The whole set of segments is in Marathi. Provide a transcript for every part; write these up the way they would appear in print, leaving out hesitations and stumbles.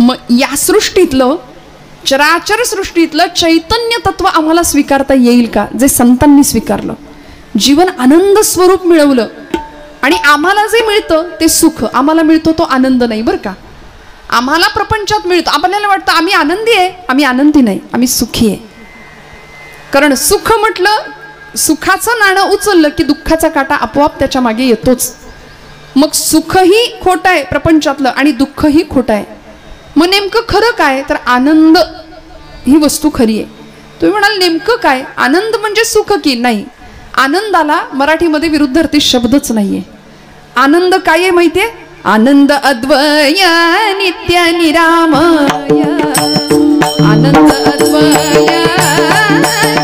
मग या सृष्टीतलं, चराचर सृष्टीतलं चैतन्य तत्व आम्हाला स्वीकारता येईल का, जे संतांनी स्वीकारलं, जीवन आनंद स्वरूप मिळवलं. आणि आम्हाला जे मिळतं ते सुख, आम्हाला मिळतो तो आनंद नाही बरं का. आम्हाला प्रपंचात मिळतो, आपल्याला वाटतं आम्ही आनंदी आहे, आम्ही आनंदी नाही, आम्ही सुखी आहे. कारण सुख म्हटलं, सुखाचं नाणं उचललं की दुःखाचा काटा आपोआप त्याच्या मागे येतोच. मग सुखही खोटं आहे प्रपंचातलं आणि दुःखही खोटं आहे. मग नेमकं खरं काय, तर आनंद ही वस्तू खरी आहे. तुम्ही म्हणाल नेमकं काय, आनंद म्हणजे सुख की नाही. आनंदाला मराठीमध्ये विरुद्धार्थी शब्दच नाहीये. आनंद काय आहे माहितीये, आनंद अद्वय नित्य निरामय, आनंद अद्वय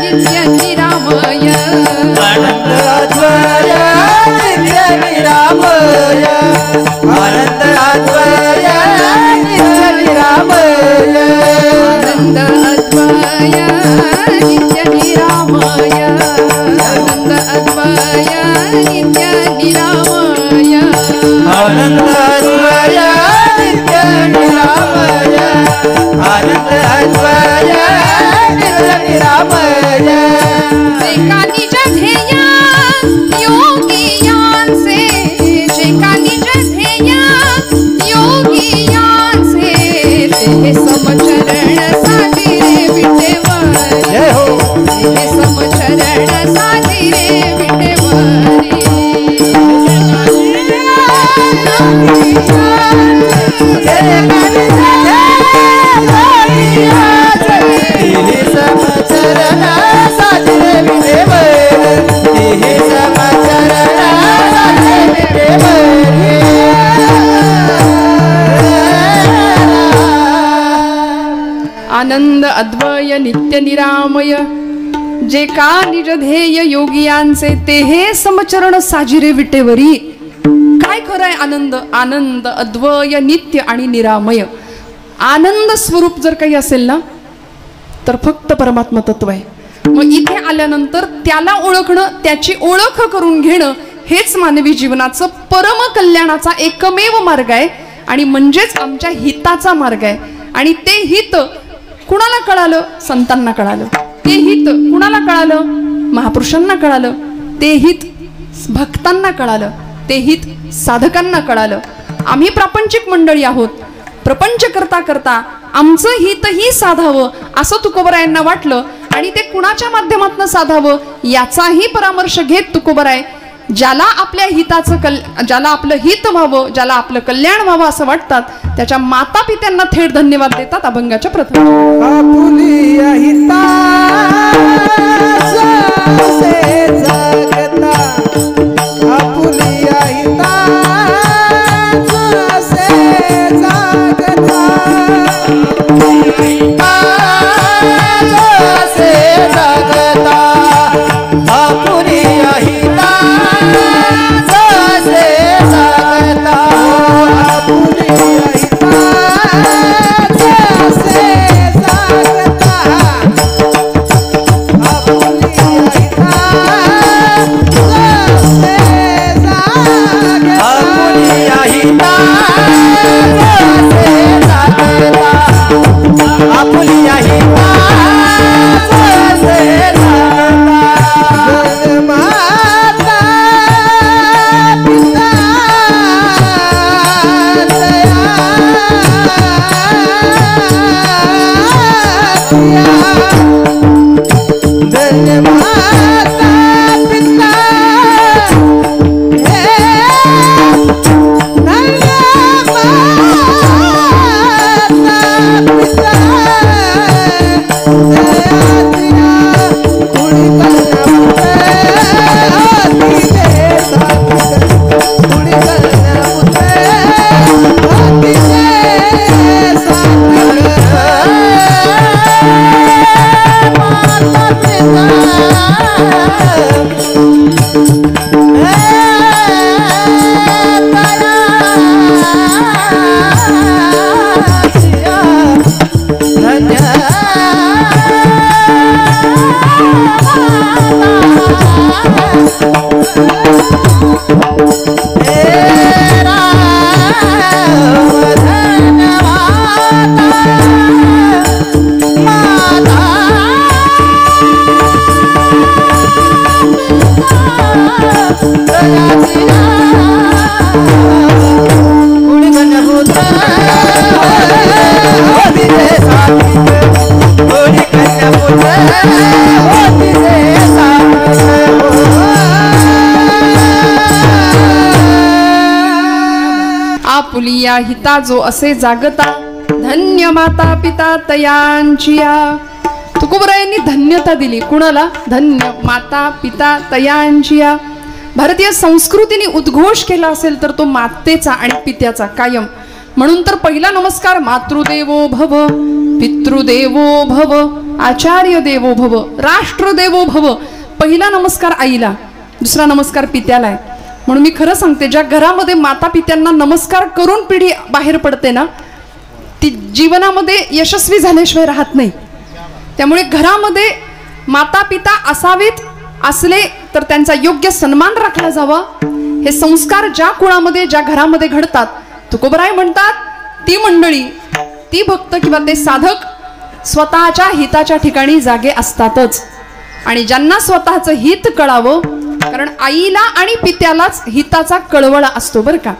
नित्य निरामय, आनंद अद्वय नित्य निरामय, आनंद अद्वय नित्य निरामय, आनंद अद्वय नित्य निरामय, आनंद अद्वय नित्य निरामय, आनंद अद्वय नित्य निरामय, आनंद अद्वय नित्य निरामय. जे का निज ध्येय योगियांचे, जे का निज ध्येय योगियांचे, ते समचरण साधिरे विटेवरी, जय हो. ते समचरण साधिरे विटेवरी. आनंद अद्वय नित्य निरामय, जे का निज ध्येय योगियांचे, ते हे समचरण साजिरे विटेवरी. काय खरं आहे आनंद, आनंद अद्वय नित्य आणि निरामय. आनंद स्वरूप जर काही असेल ना, तर फक्त परमात्मा तत्व आहे. मग इथे आल्यानंतर त्याला ओळखणं, त्याची ओळख करून घेणं, हेच मानवी जीवनाचं परम कल्याणाचा एकमेव मार्ग आहे. आणि म्हणजेच आमच्या हिताचा मार्ग आहे. आणि ते हित कुणाला कळालं, संतांना कळालं. ते हित कुणाला कळालं, महापुरुषांना कळालं. ते हित भक्तांना कळालं. ते हित साधकांना कळालं. आम्ही प्रापंचिक मंडळी आहोत, प्रपंच करता करता आमचं हितही साधावं असं तुकोबरायांना वाटलं. आणि ते कुणाच्या माध्यमातून साधावं याचाही परामर्श घेत तुकोबराय, ज्याला आपल्या हिताचं ज्याला आपलं हित व्हावं, ज्याला आपलं कल्याण व्हावं असं वाटतात, त्याच्या माता पित्यांना थेट धन्यवाद देतात अभंगाच्या प्रथम. आपुलिया हिताचे जगता, आपुलिया हिताचे जगता, हिताचे जगता, आपुलिया हिताचे जगता, आपुलिया हिताचे जगता, आपुलिया हिताचे आपुलिया हिता जो असे जागता धन्य माता पिता तयांचिया. तुकोबरायांनी धन्यता दिली कुणाला? धन्य माता पिता तयांचिया. भारतीय संस्कृतीने उद्घोष केला असेल तर तो मातेचा आणि पित्याचा कायम. म्हणून तर पहिला नमस्कार मातृदेवो भव, पितृदेवो भव, आचार्य देवो भव, राष्ट्रदेवो भव. पहिला नमस्कार आईला, दुसरा नमस्कार पित्याला आहे. म्हणून मी खरं सांगते, ज्या घरामध्ये माता पित्यांना नमस्कार करून पिढी बाहेर पडते ना, ती जीवनामध्ये यशस्वी झाल्याशिवाय राहत नाही. त्यामुळे घरामध्ये माता पिता असावेत, असले तर त्यांचा योग्य सन्मान राखला जावा. हे संस्कार ज्या कुळामध्ये ज्या घरामध्ये घडतात, तुकोबराय म्हणतात ती मंडळी, ती भक्त किंवा ते साधक स्वतःच्या हिताच्या ठिकाणी जागे असतातच. आणि ज्यांना स्वतःचं हित कळावं, कारण आईला आणि पित्यालाच हिताचा कळवळा असतो बरं का.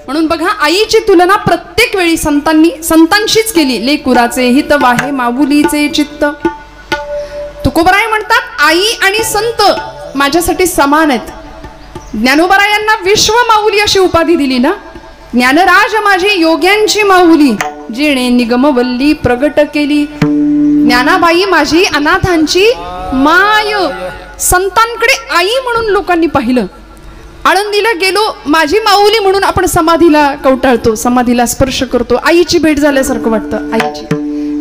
म्हणून बघा, आईची तुलना प्रत्येक वेळी संतांशीच केली. लेकुराचे हित वाहे माऊलीचे चित्त. तुकोबराय म्हणतात आई आणि संत माझ्यासाठी समान आहेत. ज्ञानोबरायांना विश्व माऊली अशी उपाधी दिली ना. ज्ञानराज माझी योग्यांची माऊली, जिणे निगमवल्ली प्रगट केली. ज्ञानाबाई माझी अनाथांची माय. संतांकडे आई म्हणून लोकांनी पाहिलं. आळंदीला गेलो, माझी माऊली म्हणून आपण समाधीला कवटाळतो, समाधीला स्पर्श करतो, आईची भेट झाल्यासारखं वाटतं आईची.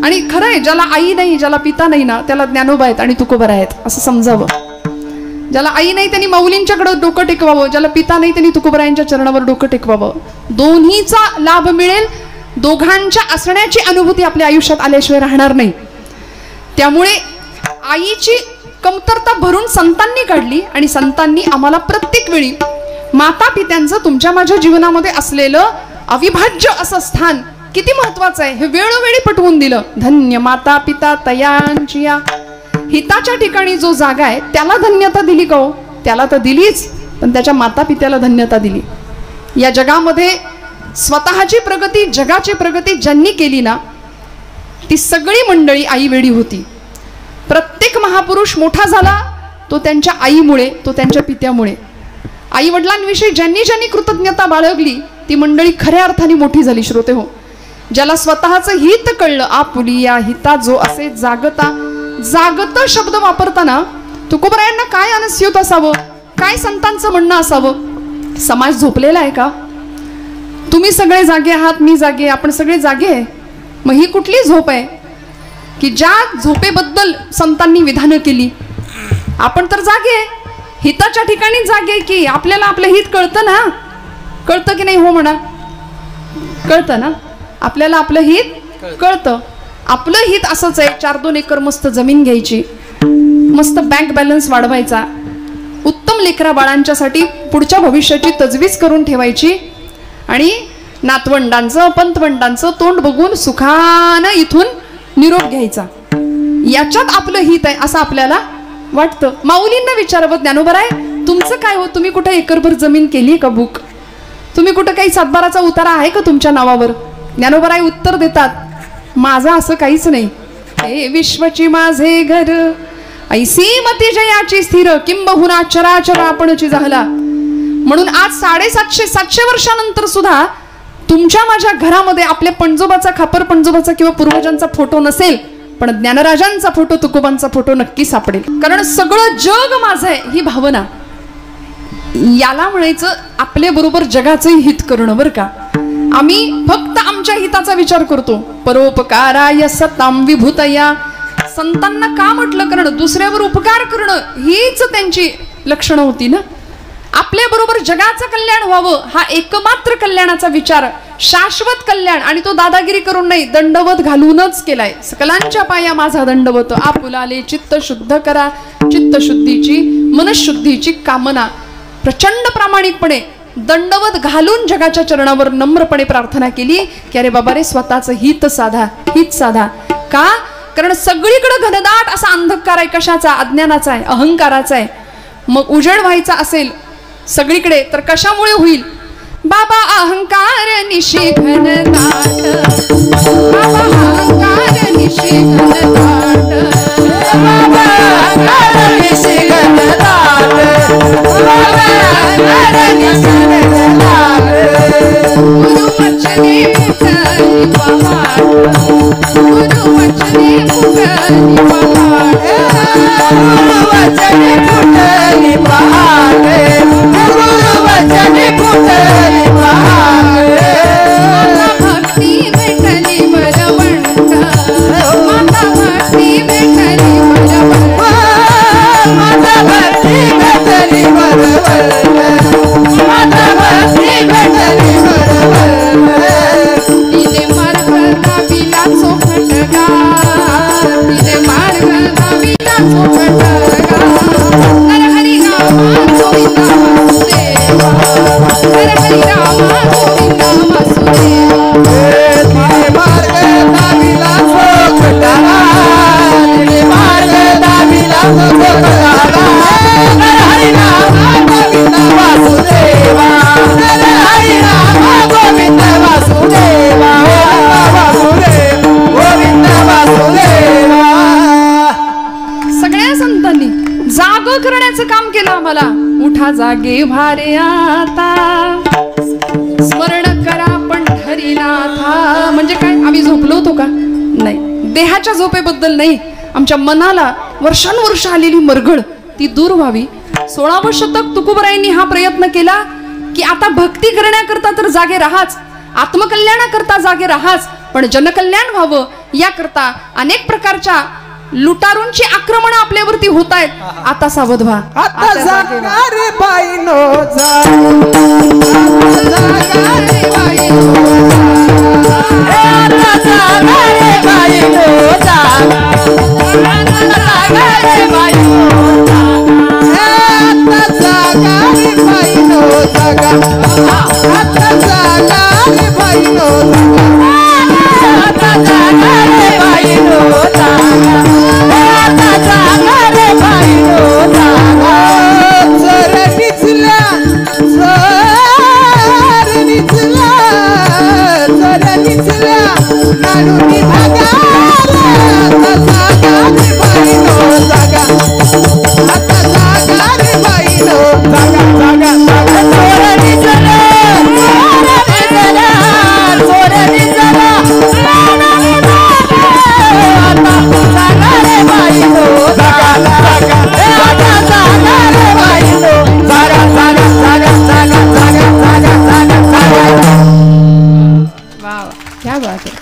आणि खरं आहे, ज्याला आई नाही, ज्याला पिता नाही ना, त्याला ज्ञानोबा आहेत आणि तुकोबरा आहेत असं समजावं. ज्याला आई नाही त्यांनी माऊलींच्याकडे डोकं टेकवावं, ज्याला पिता नाही त्यांनी तुकोबरायांच्या चरणावर डोकं टेकवावं. दोन्हीचा लाभ मिळेल. दोघांच्या असण्याची अनुभूती आपल्या आयुष्यात आल्याशिवाय राहणार नाही. त्यामुळे आईची कमतरता भरून संतांनी काढली आणि संतांनी आम्हाला प्रत्येक वेळी माता पित्यांचं तुमच्या माझ्या जीवनामध्ये असलेलं अविभाज्य असं स्थान किती महत्वाचं आहे हे वेळोवेळी पटवून दिलं. धन्य माता पिता तयांचिया. हिताच्या ठिकाणी जो जागा आहे त्याला धन्यता दिली का हो? त्याला तर दिलीच, पण त्याच्या माता पित्याला धन्यता दिली. या जगामध्ये स्वतःची प्रगती, जगाची प्रगती ज्यांनी केली ना, ती सगळी मंडळी आईवेळी होती. प्रत्येक महापुरुष मोठा झाला तो त्यांच्या आईमुळे, तो त्यांच्या पित्यामुळे. आई वडिलांविषयी ज्यांनी ज्यांनी कृतज्ञता बाळगली ती मंडळी खऱ्या अर्थाने मोठी झाली. श्रोते हो, ज्याला स्वतःचं हित कळलं, आपुलिया हिता जो असे जागता. जागत शब्द वापरताना तुकोबरायांना काय अनस्यूत असावं, काय संतांचं म्हणणं असावं? समाज झोपलेला आहे का? तुम्ही सगळे जागे आहात, मी जागे, आपण सगळे जागे आहे. मग ही कुठली झोप आहे की ज्या झोपेबद्दल संतांनी विधानं केली? आपण तर जागे, हिताच्या ठिकाणी जागे की आपल्याला आपलं हित कळतं ना. कळतं की नाही? हो म्हणा, कळतं ना. आपल्याला आपलं हित कळतं. आपलं हित असंच आहे, 4-2 एकर मस्त जमीन घ्यायची, मस्त बँक बॅलन्स वाढवायचा, उत्तम लेकरा बाळांच्यासाठी पुढच्या भविष्याची तजवीज करून ठेवायची आणि नातवंडांचं पंतवंडांचं तोंड बघून सुखानं इथून निरोप घ्यायचा. याच्यात आपलं हित आहे असं आपल्याला वाटतं. माऊलींना विचारावं, ज्ञानोबराय तुमचं काय हो? तुम्ही कुठे एकरभर जमीन केली का बुक? तुम्ही कुठं काही सातबाराचा उतारा आहे का तुमच्या नावावर? ज्ञानोबराय उत्तर देतात, माझं असं काहीच नाही. हे विश्वची माझे घर, ऐसी मती जयाची स्थिर, किंबहुना चराचर आपणची झाला. म्हणून आज 750-700 वर्षानंतर सुद्धा तुमच्या माझ्या घरामध्ये आपल्या पणजोबाचा, खापर पणजोबाचा किंवा पूर्वजांचा फोटो नसेल, पण ज्ञानराजांचा फोटो, तुकोबांचा फोटो नक्की सापडेल. कारण सगळं जग माझं आहे ही भावना, याला म्हणायचं आपल्या बरोबर जगाचंही हित करणं बरं का. आम्ही फक्त आमच्या हिताचा विचार करतो. परोपकाराय सताम विभूतया. संतांना का म्हटलं? कारण दुसऱ्यावर उपकार करणं हीच त्यांची लक्षणं होती ना. आपल्या बरोबर जगाचं कल्याण व्हावं हा एकमात्र कल्याणाचा विचार, शाश्वत कल्याण. आणि तो दादागिरी करून नाही, दंडवत घालूनच केलाय. सकलांच्या पाया माझा दंडवत, आपुलाले चित्त शुद्ध करा. चित्तशुद्धीची, मनशुद्धीची कामना प्रचंड प्रामाणिकपणे दंडवत घालून जगाच्या चरणावर नम्रपणे प्रार्थना केली की अरे बाबा रे, स्वतःचं हित साधा, हित साधा. का? कारण सगळीकडे घनदाट असा अंधकार आहे. कशाचा? अज्ञानाचा आहे, अहंकाराचा आहे. मग उजेड व्हायचा असेल सगळीकडे तर कशामुळे होईल? बाबा अहंकार निशी घनदाट, बाबा अहंकार निशी घनदाट, बाबा गुरुवचने फुटली पहाट गुरुवचने फुटली पहाट गुरुवचने फुटली पहाट भक्ती भेटली बळवंत माता भक्ती भेटली बळवंत माता भक्ती भेटली बळवंत माता भक्ती भेटली बळवंत तिने मार्ग दाविला चोखटगा तिने मार्ग दाविला चोखटगा हर हरी रामा गोविंदा वासुदेवा हर हरी रामा गोविंदा वासुदेवा तिने मार्ग दाविला चोखटगा तिने मार्ग दाविला चोखटगा हर हरी रामा गोविंद वासुदेवा हर हरी रामा गोविंद वासुदेवा गोविंद वासुदेवा. सगळ्या संतांनी जाग करण्याचं काम केलं आम्हाला. उठा जागे भारे आता स्मरण करा पंढरीनाथा. म्हणजे काय आम्ही झोपलो होतो का? नाही. देहाच्या झोपेबद्दल नाही, आमच्या मनाला वर्षानुवर्ष आलेली मरगळ ती दूर व्हावी. 16वे शतक तुकोबरायांनी हा प्रयत्न केला की आता भक्ती करण्याकरता तर जागे राहाच, आत्मकल्याणाकरता जागे राहाच, पण जनकल्याण व्हावं याकरता अनेक प्रकारच्या लुटारूंची आक्रमण आपल्यावरती होत आहेत. आता सावध व्हा. आता जागा रे बाईनो जागा रे बाईनो आता जागा रे बाईनो जागा रे बाईनो आता जागा रे बाईनो जागा आता जागा रे बाईनो आता जागा रे बाईनो जागा आता जागा रे बाईनो जागा जर निचला नाडूनी भागा आता जागा रे बाईनो जागा आता जागा रे बाईनो जागा जागा जागा जोर निचला जोर निचला आता जागा रे बाईनो जागा जागा आता जागा रे बाईनो जागा जागा जागा जागा जागा जागा जागा जागा. वा वा, क्या बात आहे.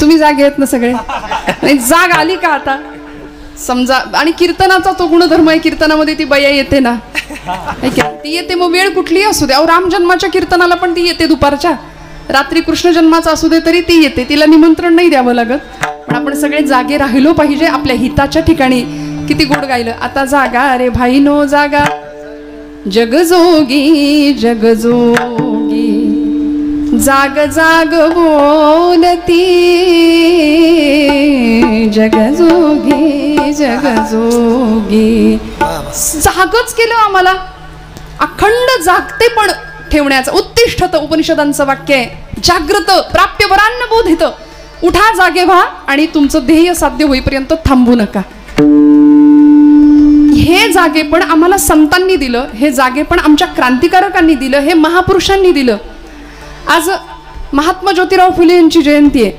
तुम्ही जागे आहेत ना सगळे? नाही, जाग आली का आता समजा. आणि कीर्तनाचा तो गुणधर्म आहे, कीर्तनामध्ये ती बया येते ना, ती येते मग वेळ कुठलीही असू दे. अहो राम जन्माच्या कीर्तनाला पण ती येते दुपारच्या, रात्री कृष्ण जन्माचा असू दे तरी ती येते, तिला निमंत्रण नाही द्यावं लागत. पण आपण सगळे जागे राहिलो पाहिजे आपल्या हिताच्या ठिकाणी. किती गोड गायलं. आता जागा रे भाईनो जागा जगजोगी जगजोगी जाग जाग बोलती जगजोगी जगजोगी. जागच केलं आम्हाला. अखंड जागते पण ठेवण्याचं उत्तिष्ठत उपनिषदांचं वाक्य आहे. जागृत प्राप्य वरान्न बोधित. उठा जागे व्हा आणि तुमचं ध्येय साध्य होईपर्यंत थांबू नका. हे जागेपण आम्हाला संतांनी दिलं, हे जागेपण आमच्या क्रांतिकारकांनी दिलं, हे महापुरुषांनी दिलं. आज महात्मा ज्योतिराव फुले यांची जयंती आहे.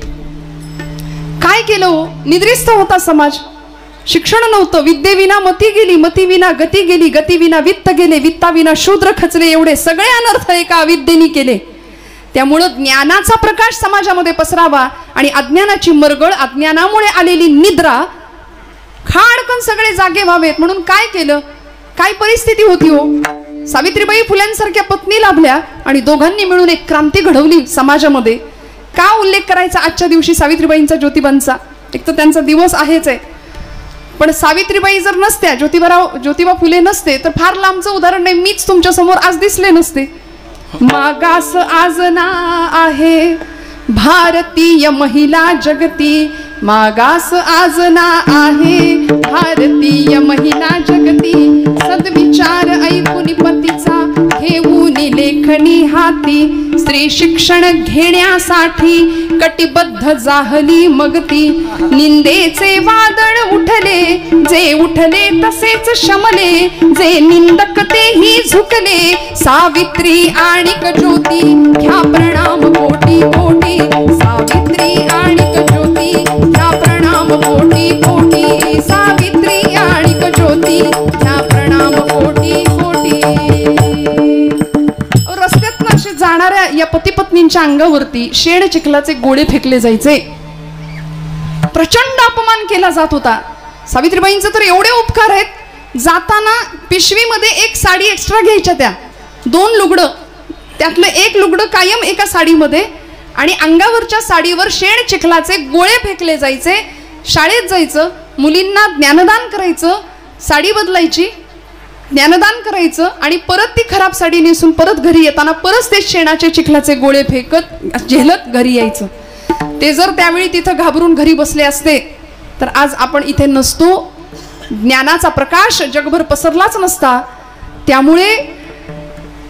काय केलं? निद्रिस्त होता समाज, शिक्षण नव्हतं, विद्येविना मती गेली, मतीविना गती गेली, गतीविना वित्त गेले, वित्ताविना शूद्र खचले. एवढे सगळे अनर्थ एका अविद्येने केले. त्यामुळं ज्ञानाचा प्रकाश समाजामध्ये पसरावा आणि अज्ञानाची मरगळ, अज्ञानामुळे आलेली निद्रा खाडकन सगळे जागे व्हावेत म्हणून काय केलं? काय परिस्थिती होती हो? सावित्रीबाई फुल्यांसारख्या पत्नी लाभल्या आणि दोघांनी मिळून एक क्रांती घडवली समाजामध्ये. का उल्लेख करायचा आजच्या दिवशी सावित्रीबाईंचा, ज्योतिबांचा? एक तर त्यांचा दिवस आहेच आहे, पण सावित्रीबाई जर नसत्या, ज्योतिबा फुले नसते तर फार लांबचं उदाहरण नाही, मीच तुमच्या समोर आज दिसले नसते. मागास आज ना आहे भारतीय महिला जगती, मागास आज ना आहे भारतीय महिला जगती. सद्विचार ऐकून पतीचा घेऊन लेखणी हाती, स्त्री शिक्षण घेण्यासाठी कटिबद्ध जाहली मगती. निंदेचे वादळ उठले, जे उठले तसेच शमले, जे निंदक तेही झुकले. सावित्री आणि ज्योती घ्या प्रणाम कोटी कोटी. सावित्री या पती पत्नींच्या अंगावरती शेण चिखलाचे गोळे फेकले जायचे, प्रचंड अपमान केला जात होता. सावित्रीबाईंचे तर एवढे उपकार आहेत, जाताना पिशवीमध्ये एक साडी एक्स्ट्रा घ्यायच्या, त्या 2 लुगडं, त्यातलं एक लुगडं कायम एका साडीमध्ये, आणि अंगावरच्या साडीवर शेण चिखलाचे गोळे फेकले जायचे. शाळेत जायचं, मुलींना ज्ञानदान करायचं, साडी बदलायची, ज्ञानदान करायचं, आणि परत ती खराब साडी नेसून परत घरी येताना परत ते शेणाचे चिखलाचे गोळे फेकत झेलत घरी यायचं. ते जर त्यावेळी तिथं घाबरून घरी बसले असते तर आज आपण इथे नसतो, ज्ञानाचा प्रकाश जगभर पसरलाच नसता. त्यामुळे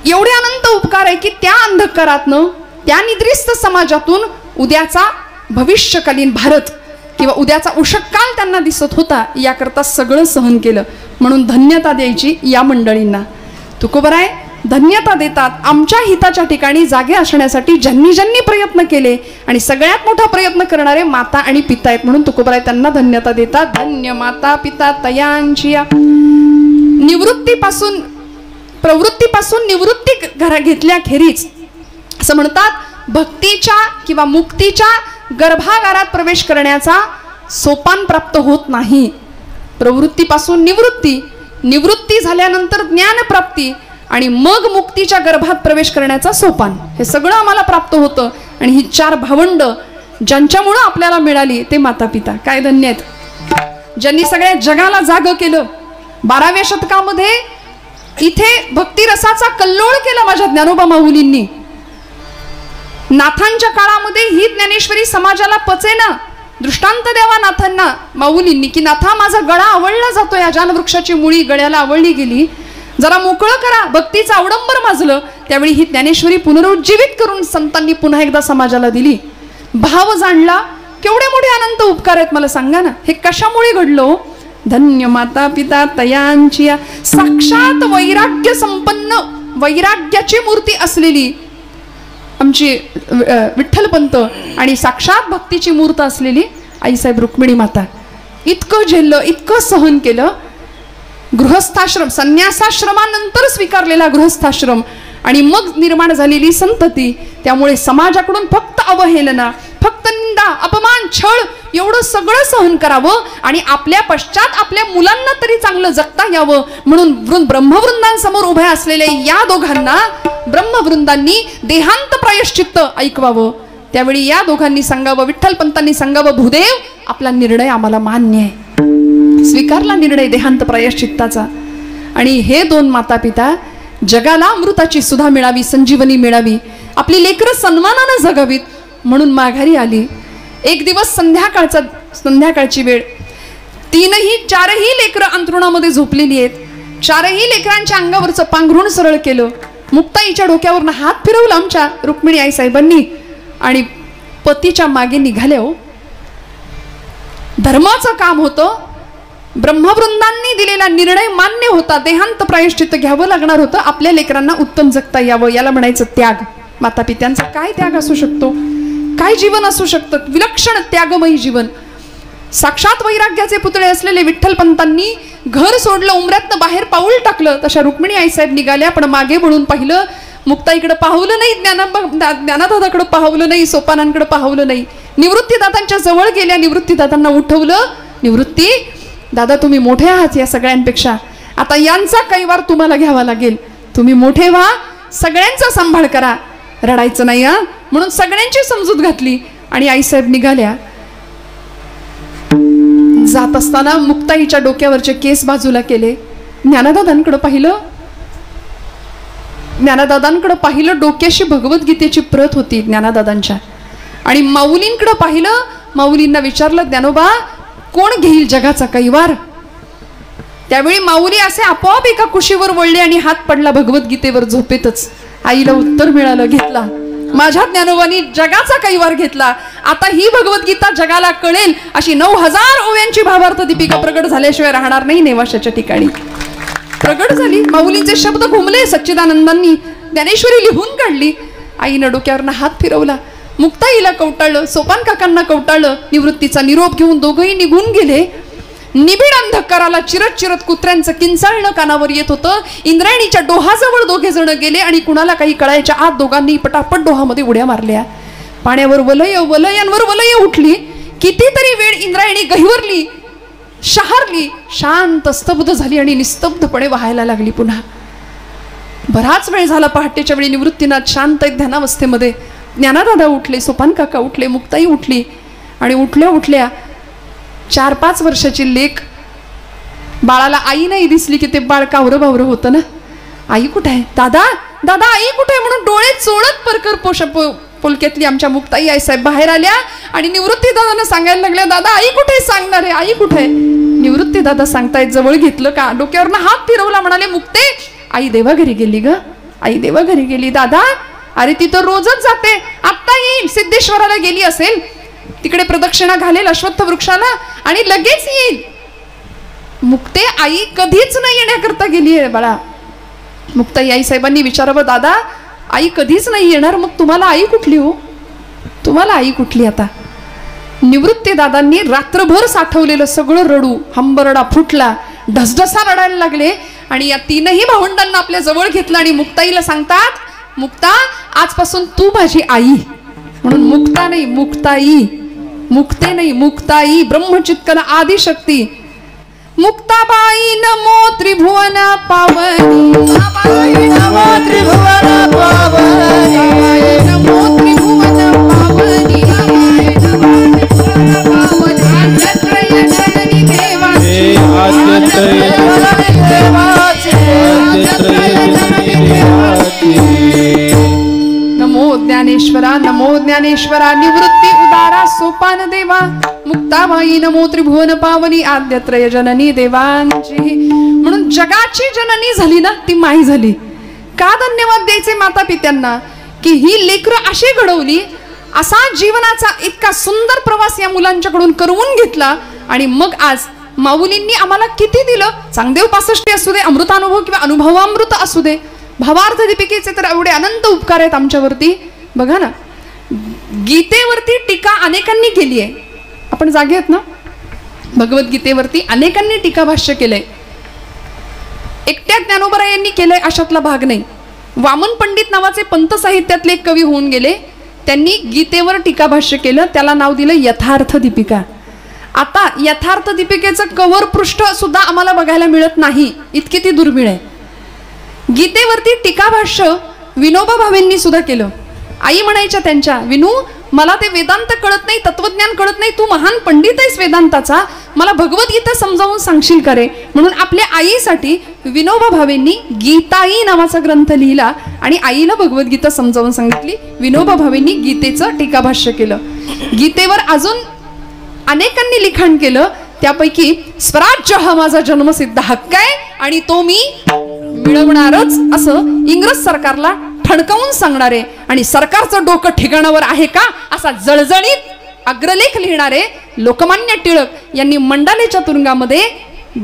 एवढे अनंत उपकार आहे की त्या अंधकारातनं, त्या निद्रिस्त समाजातून उद्याचा भविष्यकालीन भारत किंवा उद्याचा उषःकाल त्यांना दिसत होता, याकरता सगळं सहन केलं. म्हणून धन्यता द्यायची या मंडळींना. तुकोबराय धन्यता देतात आमच्या हिताच्या ठिकाणी जागे असण्यासाठी ज्यांनी ज्यांनी प्रयत्न केले, आणि सगळ्यात मोठा प्रयत्न करणारे माता आणि पिता आहेत, म्हणून तुकोबराय त्यांना धन्यता देतात. धन्य माता पिता तयांची. निवृत्तीपासून प्रवृत्तीपासून निवृत्ती घेतल्याखेरीज असं म्हणतात, भक्तीच्या किंवा मुक्तीच्या गर्भागारात प्रवेश करण्याचा सोपान प्राप्त होत नाही. प्रवृत्तीपासून निवृत्ती, निवृत्ती झाल्यानंतर ज्ञानप्राप्ती, आणि मग मुक्तीच्या गर्भात प्रवेश करण्याचा सोपान, हे सगळं आम्हाला प्राप्त होतं. आणि ही 4 भावंड ज्यांच्यामुळं आपल्याला मिळाली ते माता पिता काय धन्य आहेत, ज्यांनी सगळ्या जगाला जागं केलं. 12व्या शतकामध्ये इथे भक्तिरसाचा कल्लोळ केला माझ्या ज्ञानोबा माऊलींनी. नाथांच्या काळामध्ये ही ज्ञानेश्वरी समाजाला पचेना. दृष्टांत द्यावा नाथांना माऊलींनी की नाथा माझा गळा आवळला जातो, या जानवृक्षाची मुळी गळ्याला आवळली गेली, जरा मोकळं करा. भक्तीचं अवडंबर माजलं. त्यावेळी ही ज्ञानेश्वरी पुनरुज्जीवित करून संतांनी पुन्हा एकदा समाजाला दिली. भाव जाणला. केवढे मोठे अनंत उपकार आहेत मला सांगा ना, हे कशामुळे घडलो. धन्य माता पिता तयांची. साक्षात वैराग्य संपन्न, वैराग्याची मूर्ती असलेली आमची विठ्ठलपंत आणि साक्षात भक्तीची मूर्त असलेली आईसाहेब रुक्मिणी माता. इतकं झेललं, इतकं सहन केलं. गृहस्थाश्रम, संन्यासाश्रमानंतर स्वीकारलेला गृहस्थाश्रम आणि मग निर्माण झालेली संतती. त्यामुळे समाजाकडून फक्त अवहेलना, फक्त निंदा, अपमान, छळ एवढं सगळं सहन करावं आणि आपल्या पश्चात आपल्या मुलांना तरी चांगलं जगता यावं म्हणून ब्रह्मवृंदांसमोर उभ्या असलेल्या या दोघांना ब्रह्मवृंदांनी देहांत प्रायश्चित्त ऐकवावं. त्यावेळी या दोघांनी सांगावं, विठ्ठलपंतांनी सांगावं, भूदेव आपला निर्णय आम्हाला मान्य आहे. स्वीकारला निर्णय देहांत प्रायश्चित्ताचा. आणि हे 2 माता पिता जगाला अमृताची सुधा मिळावी, संजीवनी मिळावी, आपली लेकरं सन्मानानं जगावीत म्हणून माघारी आली. एक दिवस संध्याकाळची वेळ, 4ही लेकरं अंथरुणामध्ये झोपलेली आहेत. 4ही लेकरांच्या अंगावरचं पांघरुण सरळ केलं. मुक्ताईच्या डोक्यावरनं हात फिरवला आमच्या रुक्मिणी आई साहेबांनी आणि पतीच्या मागे निघाल्या. हो, धर्माचं काम होतं. ब्रह्मवृंदांनी दिलेला निर्णय मान्य होता. देहांत प्रायश्चित्त घ्यावं लागणार होतं. आपल्या लेकरांना उत्तम जगता यावं, याला म्हणायचं त्याग. माता पित्यांचा काय त्याग असू शकतो, काय जीवन असू शकतं, विलक्षण त्यागमयी जीवन. साक्षात वैराग्याचे पुतळे असलेले विठ्ठलपंतांनी घर सोडलं, उमऱ्यातनं बाहेर पाऊल टाकलं. तशा रुक्मिणी आईसाहेब निघाल्या, पण मागे वळून पाहिलं. मुक्ताईकडे पाहवलं नाही, ज्ञानदादाकडे पाहवलं नाही, सोपानांकडे पाहवलं नाही. निवृत्तीदादांच्या जवळ गेल्या, निवृत्तीदादांना उठवलं. निवृत्ती दादा, तुम्ही मोठे आहात या सगळ्यांपेक्षा, आता यांचा कैवार तुम्हाला घ्यावा लागेल. तुम्ही मोठे व्हा, सगळ्यांचा सांभाळ करा, रडायचं नाही हा. म्हणून सगळ्यांची समजूत घातली आणि आईसाहेब निघाल्या. जात असताना मुक्ताईच्या डोक्यावरचे केस बाजूला केले. ज्ञानदादांकडे पाहिलं, डोक्याशी भगवद्गीतेची प्रत होती ज्ञानदादांच्या. आणि माऊलींकडे पाहिलं, माऊलींना विचारलं, ज्ञानोबा कोण घेईल जगाचा कैवार. त्यावेळी माऊली असे आपोआप एका कुशीवर वळले आणि हात पडला भगवद्गीतेवर झोपेतच. आईला उत्तर मिळालं, घेतला. माझ्या ज्ञानोबानी जगाचा कैवार घेतला. आता ही भगवद्गीता जगाला कळेल अशी 9000 ओव्यांची भावार्थ दीपिका प्रगट झाल्याशिवाय राहणार नाही नेवाशाच्या ठिकाणी. प्रगट झाली. माऊलींचे शब्द घुमले. सच्चिदानंदांनी ज्ञानेश्वरी लिहून काढली. आईनं डोक्यावरनं हात फिरवला. मुक्ताईला कवटाळलं, सोपान काकांना कवटाळलं. निवृत्तीचा निरोप घेऊन दोघंही निघून गेले. निबिड अंधकाराला चिरत चिरत कुत्र्यांचं किंचाळणं कानावर येत होतं. इंद्रायणीच्या डोहाजवळ दोघे जण गेले आणि कुणाला काही कळायच्या आत दोघांनी पटापट डोहामध्ये उड्या मारल्या. पाण्यावर वलय, वलयांवर वलय उठली. कितीतरी वेळ इंद्रायणी गहिवरली, शहारली, शांत स्तब्ध झाली आणि निस्तब्धपणे वाहायला लागली. पुन्हा बराच वेळ झाला. पहाटेच्या वेळी निवृत्तीनाथ शांत ध्यानावस्थेमध्ये. ज्ञानादादा उठले, सोपान काका उठले, मुक्ताई उठली आणि उठल्या उठल्या 4-5 वर्षाची लेक. बाळाला आई नाही दिसली की ते बाळ कावरं बावरं होतं ना. आई कुठे आहे? दादा दादा आई कुठे आहे म्हणून डोळे चोळत परकर पोलक्यातली आमच्या मुक्ताई आई साहेब बाहेर आल्या आणि निवृत्ती दादांना सांगायला लागल्या, दादा आई कुठे? सांगणार आहे आई कुठे? निवृत्ती दादा सांगतायत. जवळ घेतलं का, डोक्यावरनं हात फिरवला, म्हणाले, मुक्ते आई देवा घरी गेली ग, आई देवा घरी गेली. दादा अरे ती तर रोजच जाते, आत्ता येईल, सिद्धेश्वराला गेली असेल, तिकडे प्रदक्षिणा घालेल अश्वत्थ वृक्षाला आणि लगेच येईल. मुक्ते आई कधीच नाही येण्याकरता गेली आहे बाळा. मुक्ताई आई साहेबांनी विचारावं, दादा आई कधीच नाही येणार, मग तुम्हाला आई कुठली हो? तुम्हाला आई कुठली आता? निवृत्ती दादांनी रात्रभर साठवलेलं सगळं रडू, हंबरडा फुटला, ढसढसा रडायला लागले आणि या तीनही भावंडांना आपल्या जवळ घेतलं आणि मुक्ताईला सांगतात, मुक्ता आजपासून तू माझी आई. म्हणून मुक्ता नाही मुक्ताई, मुक्ते नाही मुक्ताई, ब्रह्मचित्कन आदिशक्ती. मुक्ताबाई नमो त्रिभुवन पावनी, नमो त्रिभुवन पावनी, नमो त्रिभुवन पावनी, आद्यत्रय जननी देवाची, आद्यत्रय जननी देवाची. नमो ज्ञानेश्वरा, नमो ज्ञानेश्वरा, निवृत्ती उदारा सोपान देवा. मुक्ताबाई नमो त्रिभुवन पावनी, आद्यत्रय जननी देवांची. म्हणून जगाची जननी झाली ना ती माई झाली. का धन्यवाद द्यायचे माता पित्यांना की ही लेकरं अशी घडवली, असा जीवनाचा इतका सुंदर प्रवास या मुलांच्याकडून करवून घेतला आणि मग आज माऊलींनी आम्हाला किती दिलं. चांगदेव 65 असू दे, अमृतानुभव किंवा अनुभवामृत असू दे, भावार्थ दीपिकेचे तर एवढे अनंत उपकार आहेत आमच्यावरती. बघा ना, गीतेवरती टीका अनेकांनी केली आहे. आपण जागे आहेत ना, भगवद्गीतेवरती अनेकांनी टीका भाष्य केलंय. एकट्या ज्ञानोबा यांनी केलंय अशातला भाग नाही. वामन पंडित नावाचे पंत साहित्यातले एक कवी होऊन गेले, त्यांनी गीतेवर टीका भाष्य केलं, त्याला नाव दिलं यथार्थ दीपिका. आता यथार्थ दीपिकेचं कव्हर पृष्ठ सुद्धा आम्हाला बघायला मिळत नाही, इतकी ती दुर्मिळ आहे. गीतेवरती टीका भाष्य विनोबा भावेंनी सुद्धा केलं. आई म्हणायच्या त्यांच्या, विनू मला ते वेदांत कळत नाही, तत्वज्ञान कळत नाही, तू महान पंडित आहेस वेदांताचा, मला भगवद्गीता समजावून सांगशील का रे? म्हणून आपल्या आईसाठी विनोबा भावेंनी गीताई नावाचा ग्रंथ लिहिला आणि आईला भगवद्गीता समजावून सांगितली. विनोबा भावेंनी गीतेचं टीकाभाष्य केलं. गीतेवर अजून अनेकांनी लिखाण केलं, त्यापैकी स्वराज्य हा माझा जन्मसिद्ध हक्क आहे आणि तो मी मिळवणारच असं इंग्रज सरकारला ठणकावून सांगणारे आणि सरकारचं डोकं ठिकाणावर आहे का असा जळजळीत अग्रलेख लिहिणारे लोकमान्य टिळक यांनी मंडालेच्या तुरुंगामध्ये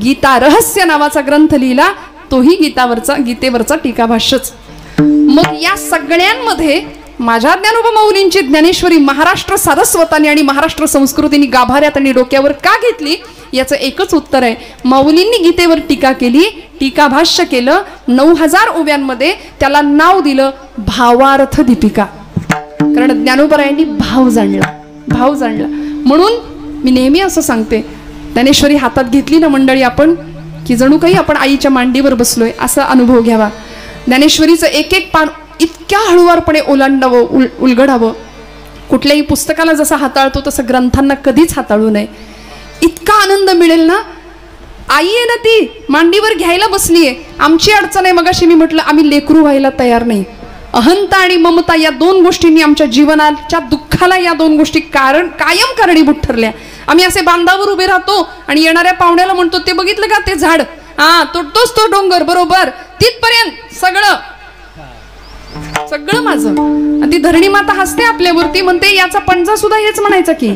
गीता रहस्य नावाचा ग्रंथ लिहिला, तोही गीतेवरचा टीकाभाष्यच. मग या सगळ्यांमध्ये माझ्या ज्ञानोबा माऊलींची ज्ञानेश्वरी महाराष्ट्र सारस्वताने आणि महाराष्ट्र संस्कृतीने गाभाऱ्यात आणि डोक्यावर का घेतली याचं एकच उत्तर आहे. माऊलींनी गीतेवर टीका केली, टीकाभाष्य केलं, 9000 ओव्यांमध्ये त्याला नाव दिलं भावार्थ दीपिका. कारण ज्ञानोबरायांनी भाव जाणला. म्हणून मी नेहमी असं सांगते, ज्ञानेश्वरी हातात घेतली ना मंडळी आपण, की जणू काही आपण आईच्या मांडीवर बसलोय असा अनुभव घ्यावा. ज्ञानेश्वरीचं एक एक पान इतक्या हळुवारपणे ओलांडावं, उलगडावं. कुठल्याही पुस्तकाला जसं हाताळतो तसं ग्रंथांना कधीच हाताळू नये. इतका आनंद मिळेल ना. आई आहे ना ती मांडीवर घ्यायला बसलीये. आमची अडचण आहे, मगाशी मी म्हटलं आम्ही लेकरू व्हायला तयार नाही. अहंता आणि ममता या दोन गोष्टींनी आमच्या जीवनाच्या दुःखाला या दोन गोष्टी कायम कारणीभूत ठरल्या. आम्ही असे बांधावर उभे राहतो आणि येणाऱ्या पाहुण्याला म्हणतो, ते बघितलं का ते झाड, हा तोडतोच तो डोंगर, बरोबर तिथपर्यंत सगळं माझं. ती धरणी माता हसते आपल्यावरती, म्हणते याचा पंजा सुद्धा हेच म्हणायचा की,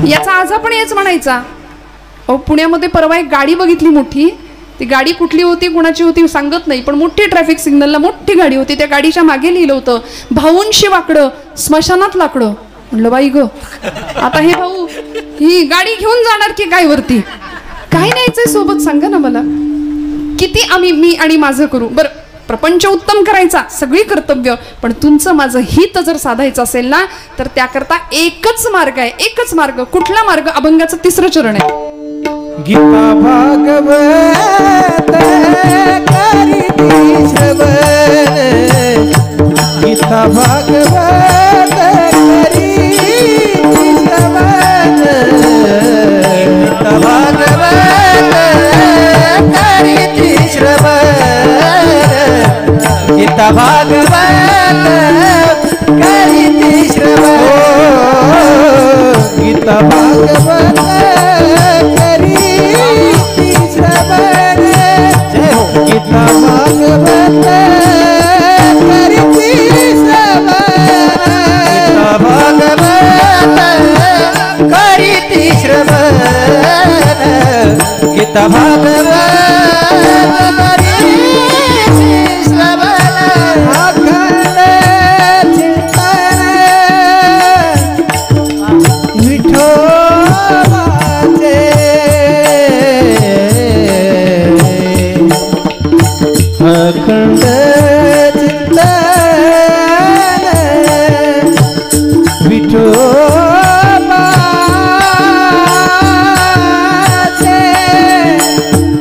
याचा आजा पण हेच म्हणायचा. अहो पुण्यामध्ये परवा एक गाडी बघितली मोठी, ती गाडी कुठली होती कुणाची होती सांगत नाही, पण मोठी ट्रॅफिक सिग्नलला मोठी गाडी होती. त्या गाडीच्या मागे लिहिलं होतं, भाऊंशी वाकडं स्मशानात लाकडं. म्हणलं बाई ग, आता हे भाऊ ही गाडी घेऊन जाणार की काय वरती? काय न्यायचंय सोबत सांगा ना मला. किती आम्ही मी आणि माझं करू. बरं, प्रपंच उत्तम करायचा, सगळी कर्तव्य, पण तुमचं माझं हित जर साधायचं असेल ना, तर त्याकरता एकच मार्ग आहे. एकच मार्ग. कुठला मार्ग? अभंगाचं 3रं चरण आहे. गीता भागवत करीती श्रवण, गीता भागवत करीती श्रवण, गीता भागवत करीती श्रवण, गीता भागवत करीती श्रवण, गीता भागवत करीती श्रवण, गीता भागवत करीती श्रवण, करीती श्रवण, गीता भागवत करीती श्रवण, अखंड चिंतन विठोबाचे, अखंड चिंतन विठोबाचे,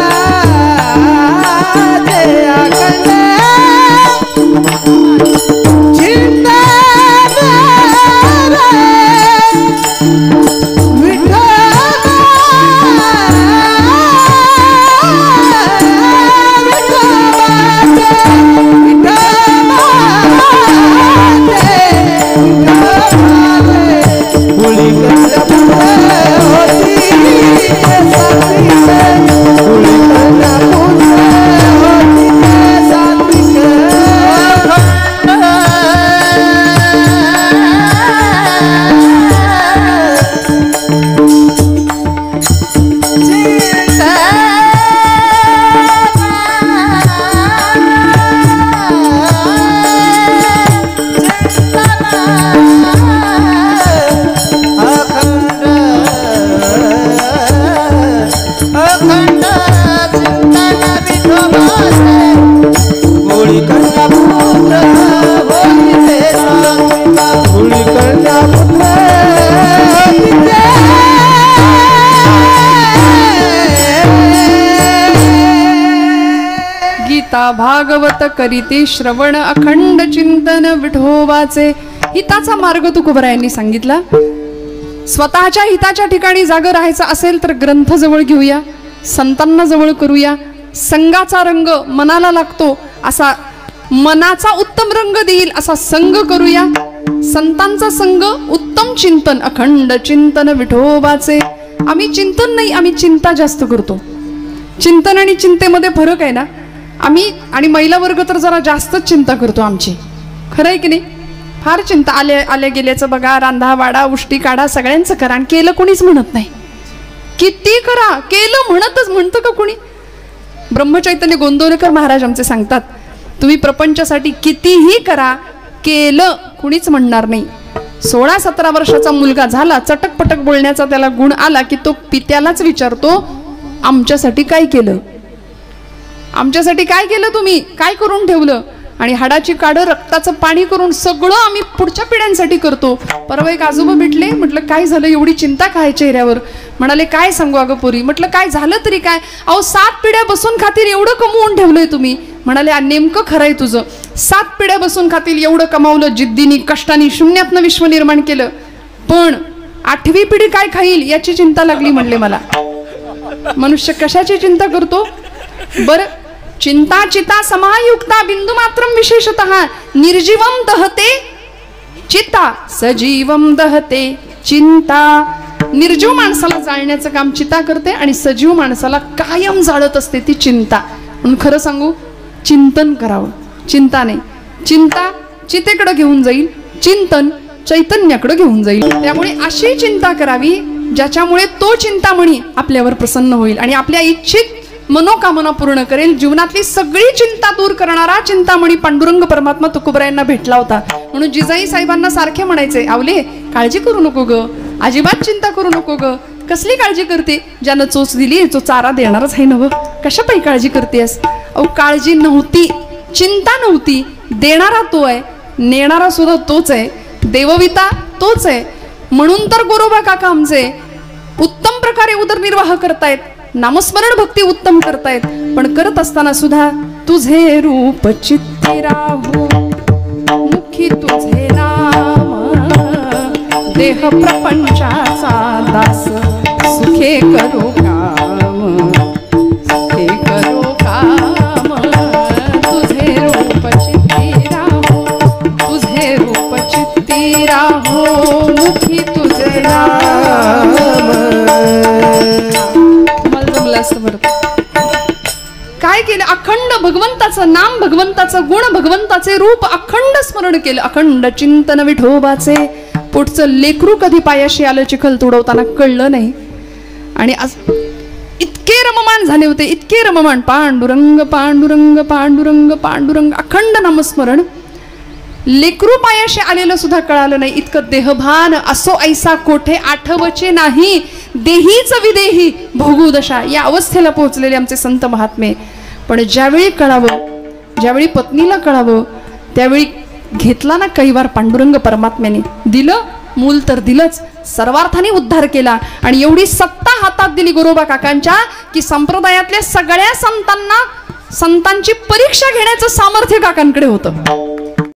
विठोबाचे, अखंड भागवत करीती श्रवण, अखंड चिंतन विठोबाचे. हिताचा मार्ग तुकोबरायांनी सांगितला. स्वतःच्या हिताच्या ठिकाणी जागं राहायचं असेल तर ग्रंथ जवळ घेऊया, संतांना जवळ करूया. संघाचा रंग मनाला लागतो असा, मनाचा उत्तम रंग देईल असा संघ करूया. संतांचा संघ, उत्तम चिंतन, अखंड चिंतन विठोबाचे. आम्ही चिंतन नाही, आम्ही चिंता जास्त करतो. चिंतन आणि चिंतेमध्ये फरक आहे ना. आम्ही आणि महिला वर्ग तर जरा जास्तच चिंता करतो आमची. खरं आहे की नाही? फार चिंता. आल्या गेल्याचं बघा, रांधा वाडा उष्टी काढा, सगळ्यांचं करा, आणि केलं कोणीच म्हणत नाही. किती करा, केलं म्हणतं का कोणी? ब्रह्मचैतन्य गोंदवलेकर महाराज आमचे सांगतात, तुम्ही प्रपंचासाठी कितीही करा, केलं कुणीच म्हणणार नाही. 16-17 वर्षाचा मुलगा झाला, चटकपटक बोलण्याचा त्याला गुण आला की तो पित्यालाच विचारतो, आमच्यासाठी काय केलं? आमच्यासाठी काय केलं तुम्ही? काय करून ठेवलं? आणि हाडाची काढं रक्ताचं पाणी करून सगळं आम्ही पुढच्या पिढ्यांसाठी करतो. परवा एक आजोबा भेटले, म्हटलं काय झालं, एवढी चिंता काय चेहऱ्यावर? म्हणाले काय सांगू अगं पोरी. म्हटलं काय झालं तरी काय? अहो 7 पिढ्या बसून खातील एवढं कमवून ठेवलंय तुम्ही. म्हणाले नेमकं खरंय तुझं. 7 पिढ्या बसून खातील एवढं कमावलं, जिद्दीनी कष्टानी शून्यातनं विश्व निर्माण केलं, पण 8वी पिढी काय खाईल याची चिंता लागली म्हणले मला. मनुष्य कशाची चिंता करतो बरं? चिंता चिता समायुक्ता बिंदू मात्रम विशेषतः निर्जीवम दहते चिता सजीवम दहते चिंता. निर्जीव माणसाला जाळण्याचं काम चिता करते आणि सजीव माणसाला कायम जाळत असते ती चिंता. म्हणून खरं सांगू, चिंतन करावं, चिंता नाही. चिंता चितेकडे घेऊन जाईल, चिंतन चैतन्याकडे घेऊन जाईल. त्यामुळे अशी चिंता करावी ज्याच्यामुळे तो चिंतामणी आपल्यावर प्रसन्न होईल आणि आपल्या इच्छित मनोकामना पूर्ण करेल. जीवनातली सगळी चिंता दूर करणारा चिंतामणी पांडुरंग परमात्मा तुकोबरायांना भेटला होता. म्हणून जिजाई साहेबांना सारखे म्हणायचे, आवले काळजी करू नको ग, अजिबात चिंता करू नको ग. कसली काळजी करते? ज्यानं चोच दिली तो चारा देणारच आहे नव, कशापायी काळजी करतेस? अहो काळजी नव्हती, चिंता नव्हती, देणारा तो आहे, नेणारा सुद्धा तोच आहे, देवविता तोच आहे. म्हणून तर गोरोबा काका आमचे उत्तम प्रकारे उदरनिर्वाह करतायत, नामस्मरण भक्ती उत्तम करतायत. पण करत असताना सुद्धा तुझे रूप चित्ती राहू, मुखी तुझे नाम, देह प्रपंचाचा दास, सुखे करो काम, सुखे करो काम. तुझे रूप चित्ती राहू, तुझे रूप चित्ती राहू, मुखी तुझे नाम. मला जमलं असतं बरं. काय केलं? अखंड भगवंताचं नाम, भगवंताचं गुण, भगवंताचे रूप अखंड स्मरण केलं, अखंड चिंतन विठोबाचे. पुढचं लेकरू कधी पायाशी आलं चिखल तुडवताना कळलं नाही. आणि इतके रममाण झाले होते, इतके रममाण. पांडुरंग पांडुरंग पांडुरंग पांडुरंग अखंड नामस्मरण. लेकरू पायाशी आलेलं सुद्धा कळालं नाही, इतकं देहभान. असो ऐसा कोठे आठवचे नाही, देहीच विदेही भोगू दशा, या अवस्थेला पोहोचलेले आमचे संत महात्मे. पण ज्यावेळी कळावं, ज्यावेळी पत्नीला कळावं, त्यावेळी घेतला ना कैवार पांडुरंग परमात्म्याने. दिलं मूल तर दिलंच, सर्वार्थाने उद्धार केला. आणि एवढी सत्ता हातात दिली गोरोबा काकांच्या की संप्रदायातल्या सगळ्या संतांची परीक्षा घेण्याचं सामर्थ्य काकांकडे होतं.